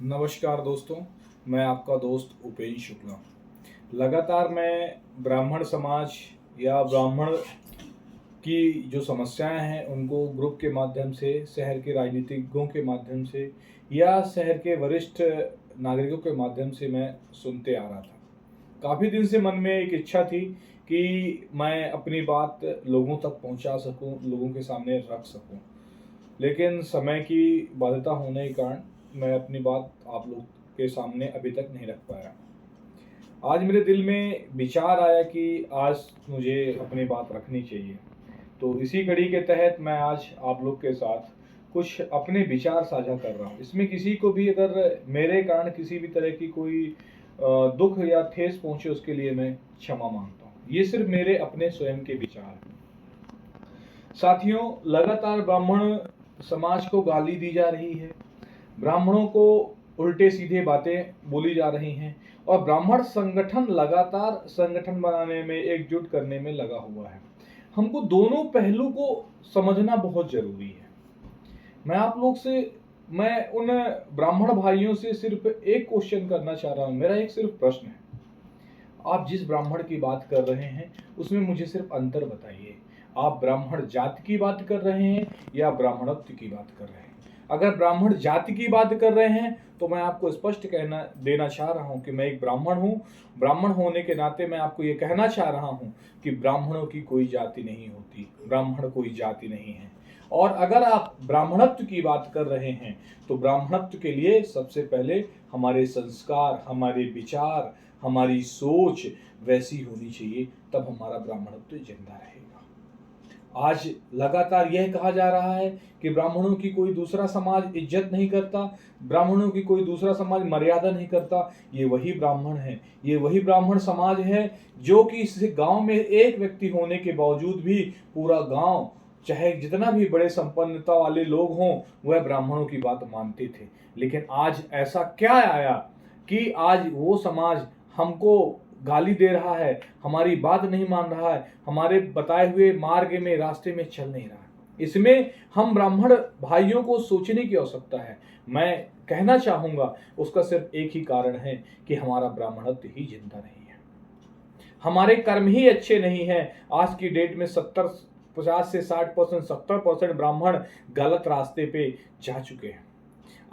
नमस्कार दोस्तों, मैं आपका दोस्त उपेंद्र शुक्ला। लगातार मैं ब्राह्मण समाज या ब्राह्मण की जो समस्याएं हैं उनको ग्रुप के माध्यम से, शहर के राजनीतिज्ञों के माध्यम से या शहर के वरिष्ठ नागरिकों के माध्यम से मैं सुनते आ रहा था। काफ़ी दिन से मन में एक इच्छा थी कि मैं अपनी बात लोगों तक पहुंचा सकूं, लोगों के सामने रख सकूं, लेकिन समय की बाध्यता होने के कारण मैं अपनी बात आप लोग के सामने अभी तक नहीं रख पाया। आज मेरे दिल में विचार आया कि आज मुझे अपनी बात रखनी चाहिए, तो इसी कड़ी के तहत मैं आज आप लोग के साथ कुछ अपने विचार साझा कर रहा हूँ। इसमें किसी को भी अगर मेरे कारण किसी भी तरह की कोई दुख या ठेस पहुंचे उसके लिए मैं क्षमा मांगता हूँ। ये सिर्फ मेरे अपने स्वयं के विचार हैं। साथियों, लगातार ब्राह्मण समाज को गाली दी जा रही है, ब्राह्मणों को उल्टे सीधे बातें बोली जा रही हैं और ब्राह्मण संगठन लगातार संगठन बनाने में, एकजुट करने में लगा हुआ है। हमको दोनों पहलू को समझना बहुत जरूरी है। मैं उन ब्राह्मण भाइयों से सिर्फ एक क्वेश्चन करना चाह रहा हूं। मेरा एक सिर्फ प्रश्न है, आप जिस ब्राह्मण की बात कर रहे हैं उसमें मुझे सिर्फ अंतर बताइए। आप ब्राह्मण जाति की बात कर रहे हैं या ब्राह्मणत्व की बात कर रहे हैं? अगर ब्राह्मण जाति की बात कर रहे हैं तो मैं आपको स्पष्ट कहना देना चाह रहा हूं कि मैं एक ब्राह्मण हूं। ब्राह्मण होने के नाते मैं आपको ये कहना चाह रहा हूं कि ब्राह्मणों की कोई जाति नहीं होती, ब्राह्मण कोई जाति नहीं है। और अगर आप ब्राह्मणत्व की बात कर रहे हैं तो ब्राह्मणत्व के लिए सबसे पहले हमारे संस्कार, हमारे विचार, हमारी सोच वैसी होनी चाहिए, तब हमारा ब्राह्मणत्व जिंदा रहेगा। आज लगातार यह कहा जा रहा है कि ब्राह्मणों की कोई दूसरा समाज इज्जत नहीं करता, ब्राह्मणों की कोई दूसरा समाज मर्यादा नहीं करता। ये वही ब्राह्मण है, ये वही ब्राह्मण समाज है जो कि इस गांव में एक व्यक्ति होने के बावजूद भी पूरा गांव, चाहे जितना भी बड़े संपन्नता वाले लोग हों, वह ब्राह्मणों की बात मानते थे। लेकिन आज ऐसा क्या आया कि आज वो समाज हमको गाली दे रहा है, हमारी बात नहीं मान रहा है, हमारे बताए हुए मार्ग में, रास्ते में चल नहीं रहा है। इसमें हम ब्राह्मण भाइयों को सोचने की आवश्यकता है। मैं कहना चाहूंगा उसका सिर्फ एक ही कारण है कि हमारा ब्राह्मणत्व ही जिंदा नहीं है, हमारे कर्म ही अच्छे नहीं हैं। आज की डेट में 50 से 60%, 70% ब्राह्मण गलत रास्ते पे जा चुके हैं।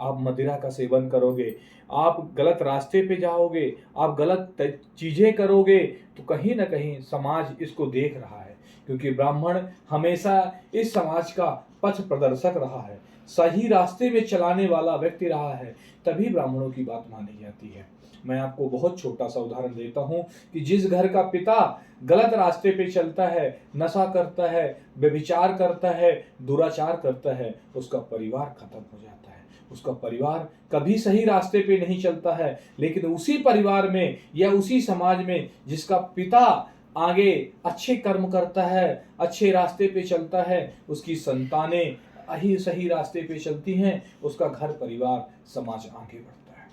आप मदिरा का सेवन करोगे, आप गलत रास्ते पे जाओगे, आप गलत चीजें करोगे, तो कहीं ना कहीं समाज इसको देख रहा है, क्योंकि ब्राह्मण हमेशा इस समाज का पथ प्रदर्शक रहा है, सही रास्ते में चलाने वाला व्यक्ति रहा है, तभी ब्राह्मणों की बात मानी जाती है। मैं आपको बहुत छोटा सा उदाहरण देता हूं कि जिस घर का पिता गलत रास्ते पे चलता है, नशा करता है, व्यभिचार करता है, दुराचार करता है, उसका परिवार खत्म हो जाता है। उसका परिवार कभी सही रास्ते पे नहीं चलता है। लेकिन उसी परिवार में या उसी समाज में जिसका पिता आगे अच्छे कर्म करता है, अच्छे रास्ते पे चलता है, उसकी संतानें ही सही रास्ते पे चलती हैं, उसका घर परिवार समाज आगे बढ़ता है।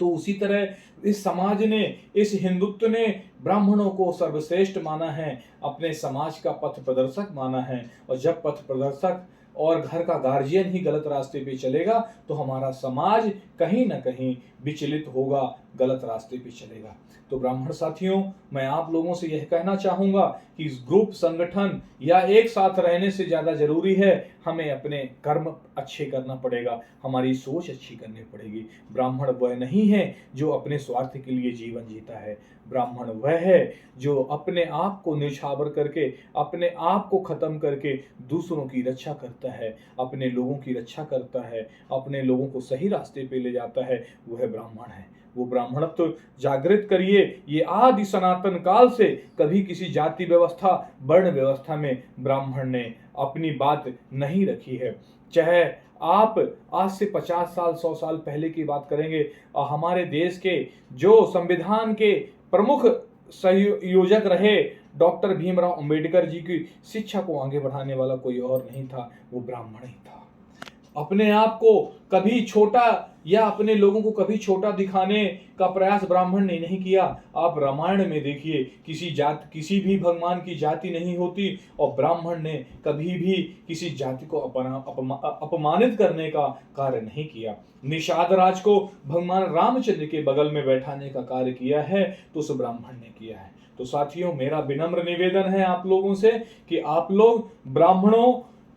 तो उसी तरह इस समाज ने, इस हिंदुत्व ने ब्राह्मणों को सर्वश्रेष्ठ माना है, अपने समाज का पथ प्रदर्शक माना है। और जब पथ प्रदर्शक और घर का गार्जियन ही गलत रास्ते पे चलेगा तो हमारा समाज कहीं ना कहीं विचलित होगा, गलत रास्ते पे चलेगा। तो ब्राह्मण साथियों, मैं आप लोगों से यह कहना चाहूंगा कि इस ग्रुप, संगठन या एक साथ रहने से ज्यादा जरूरी है हमें अपने कर्म अच्छे करना पड़ेगा, हमारी सोच अच्छी करनी पड़ेगी। ब्राह्मण वह नहीं है जो अपने स्वार्थ के लिए जीवन जीता है, ब्राह्मण वह है जो अपने आप को न्यौछावर करके, अपने आप को खत्म करके दूसरों की रक्षा करता है, अपने लोगों की रक्षा करता है, अपने लोगों को सही रास्ते पे ले जाता है, वह ब्राह्मण है। वो ब्राह्मणत्व जागृत करिए। ये आदि सनातन काल से कभी किसी जाति व्यवस्था, वर्ण व्यवस्था में ब्राह्मण ने अपनी बात नहीं रखी है। चाहे आप आज से 50 साल, 100 साल पहले की बात करेंगे, हमारे देश के जो संविधान के प्रमुख संयोजक रहे, डॉक्टर भीमराव अंबेडकर जी की शिक्षा को आगे बढ़ाने वाला कोई और नहीं था, वो ब्राह्मण ही था। अपने आप को कभी छोटा या अपने लोगों को कभी छोटा दिखाने का प्रयास ब्राह्मण ने नहीं किया। आप रामायण में देखिए, किसी भी भगवान की जाति नहीं होती, और ब्राह्मण ने कभी भी किसी जाति को अपमानित करने का कार्य नहीं किया। निषाद राज को भगवान रामचंद्र के बगल में बैठाने का कार्य किया है तो उस ब्राह्मण ने किया है। तो साथियों, मेरा विनम्र निवेदन है आप लोगों से कि आप लोग ब्राह्मणों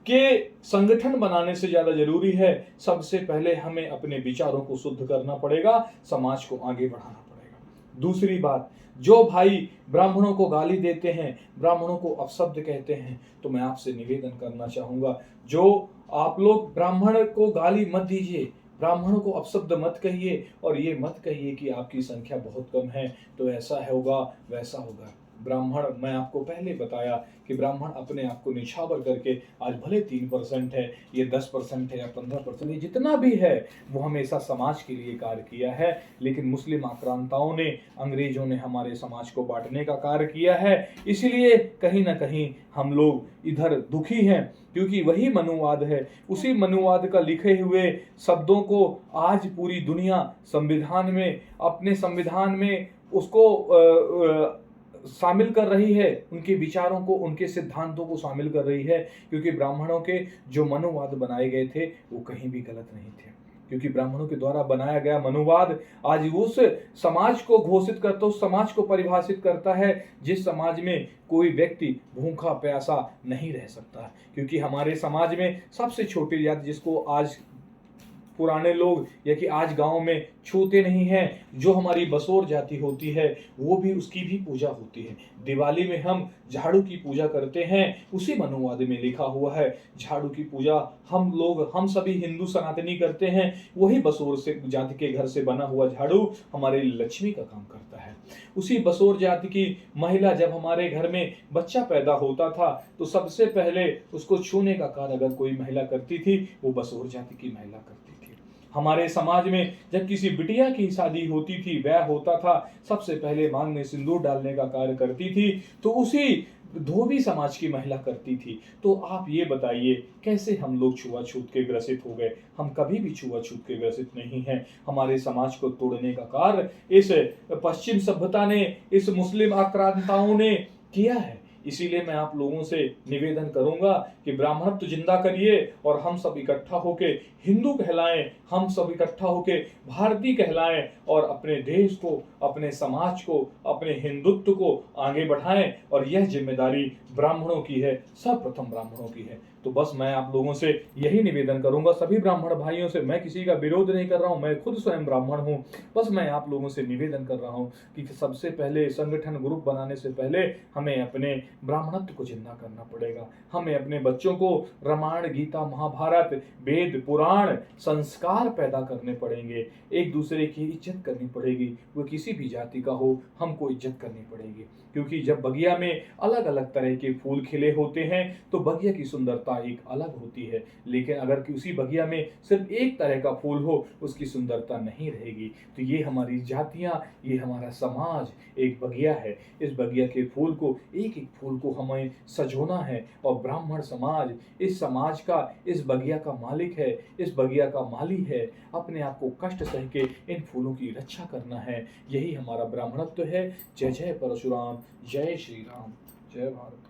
के संगठन बनाने से ज्यादा जरूरी है, सबसे पहले हमें अपने विचारों को शुद्ध करना पड़ेगा, समाज को आगे बढ़ाना पड़ेगा। दूसरी बात, जो भाई ब्राह्मणों को गाली देते हैं, ब्राह्मणों को अपशब्द कहते हैं, तो मैं आपसे निवेदन करना चाहूंगा, जो आप लोग ब्राह्मण को गाली मत दीजिए, ब्राह्मणों को अपशब्द मत कहिए, और ये मत कहिए कि आपकी संख्या बहुत कम है तो ऐसा होगा वैसा होगा। ब्राह्मण, मैं आपको पहले बताया कि ब्राह्मण अपने आप को निछावर करके आज भले 3% है, ये 10% है या 15%, ये जितना भी है वो हमेशा समाज के लिए कार्य किया है। लेकिन मुस्लिम आक्रांताओं ने, अंग्रेजों ने हमारे समाज को बांटने का कार्य किया है। इसलिए कहीं ना कहीं हम लोग इधर दुखी हैं, क्योंकि वही मनुवाद है, उसी मनुवाद का लिखे हुए शब्दों को आज पूरी दुनिया संविधान में, अपने संविधान में उसको शामिल कर रही है, उनके विचारों को, उनके सिद्धांतों को शामिल कर रही है। क्योंकि ब्राह्मणों के जो मनुवाद बनाए गए थे वो कहीं भी गलत नहीं थे, क्योंकि ब्राह्मणों के द्वारा बनाया गया मनुवाद आज उस समाज को घोषित करता, उस समाज को परिभाषित करता है जिस समाज में कोई व्यक्ति भूखा प्यासा नहीं रह सकता। क्योंकि हमारे समाज में सबसे छोटी जाति, जिसको आज पुराने लोग या कि आज गांव में छूते नहीं हैं, जो हमारी बसोर जाति होती है, वो भी, उसकी भी पूजा होती है। दिवाली में हम झाड़ू की पूजा करते हैं, उसी मनुवाद में लिखा हुआ है झाड़ू की पूजा हम सभी हिंदू सनातनी करते हैं। वही बसोर से जाति के घर से बना हुआ झाड़ू हमारे लक्ष्मी का काम करता है। उसी बसोर जाति की महिला, जब हमारे घर में बच्चा पैदा होता था तो सबसे पहले उसको छूने का कार्य अगर कोई महिला करती थी, वो बसोर जाति की महिला करती थी। हमारे समाज में जब किसी बिटिया की शादी होती थी, ब्याह होता था, सबसे पहले मांग में सिंदूर डालने का कार्य करती थी तो उसी धोबी समाज की महिला करती थी। तो आप ये बताइए, कैसे हम लोग छुआछूत के ग्रसित हो गए? हम कभी भी छुआछूत के ग्रसित नहीं हैं। हमारे समाज को तोड़ने का कार्य इस पश्चिम सभ्यता ने, इस मुस्लिम आक्रांताओं ने किया है। इसीलिए मैं आप लोगों से निवेदन करूंगा कि ब्राह्मणत्व जिंदा करिए और हम सब इकट्ठा होके हिंदू कहलाएं, हम सब इकट्ठा होके भारतीय कहलाएं और अपने देश को, अपने समाज को, अपने हिंदुत्व को आगे बढ़ाएं। और यह जिम्मेदारी ब्राह्मणों की है, सर्वप्रथम ब्राह्मणों की है। तो बस मैं आप लोगों से यही निवेदन करूंगा, सभी ब्राह्मण भाइयों से। मैं किसी का विरोध नहीं कर रहा हूं, मैं खुद स्वयं ब्राह्मण हूं। बस मैं आप लोगों से निवेदन कर रहा हूं कि सबसे पहले संगठन, ग्रुप बनाने से पहले हमें अपने ब्राह्मणत्व को जिंदा करना पड़ेगा। हमें अपने बच्चों को रामायण, गीता, महाभारत, वेद, पुराण, संस्कार पैदा करने पड़ेंगे। एक दूसरे की इज्जत करनी पड़ेगी, वो किसी भी जाति का हो, हमको इज्जत करनी पड़ेगी। क्योंकि जब बगिया में अलग अलग तरह के फूल खिले होते हैं तो बगिया की सुंदरता एक अलग होती है। लेकिन अगर उसी बगिया में सिर्फ एक तरह का फूल हो, उसकी सुंदरता नहीं रहेगी। तो ये हमारी जातियां, ये हमारा समाज एक बगिया है। इस बगिया के फूल को, एक एक फूल को हमें सजोना है। और ब्राह्मण समाज इस समाज का, इस बगिया का मालिक है, इस बगिया का माली है। अपने आप को कष्ट सह के इन फूलों की रक्षा करना है। यही हमारा ब्राह्मणत्व है। जय जय परशुराम, जय श्री राम, जय भारत।